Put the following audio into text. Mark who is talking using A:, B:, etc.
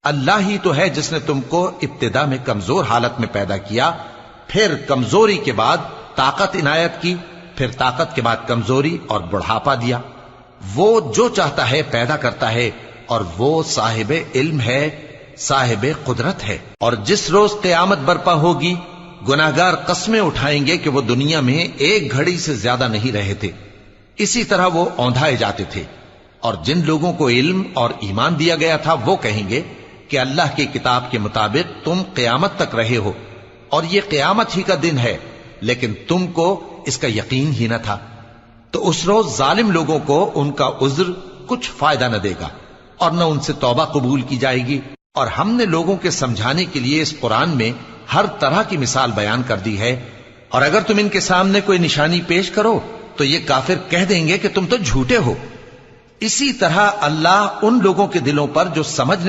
A: अल्लाह ही तो है जिसने तुमको इब्तिदा में कमजोर हालत में पैदा किया, फिर कमजोरी के बाद ताकत इनायत की, फिर ताकत के बाद कमजोरी और बुढ़ापा दिया। वो जो चाहता है पैदा करता है और वो साहिब इल्म है, साहिब कुदरत है। और जिस रोज क़यामत बर्पा होगी, गुनाहगार कस्में उठाएंगे कि वो दुनिया में एक घड़ी से ज्यादा नहीं रहे थे। इसी तरह वो औंधाए जाते थे। और जिन लोगों को इल्म और ईमान दिया गया था वो कहेंगे कि अल्लाह की किताब के मुताबिक तुम क़यामत तक रहे हो और ये क़यामत ही का दिन है, लेकिन तुमको इसका यकीन ही न था। तो उस रोज जालिम लोगों को उनका उज्र कुछ फायदा न देगा और न उनसे तौबा कबूल की जाएगी। और हमने लोगों के समझाने के लिए इस कुरान में हर तरह की मिसाल बयान कर दी है। और अगर तुम इनके सामने कोई निशानी पेश करो तो ये काफिर कह देंगे कि तुम तो झूठे हो। इसी तरह अल्लाह उन लोगों के दिलों पर जो समझ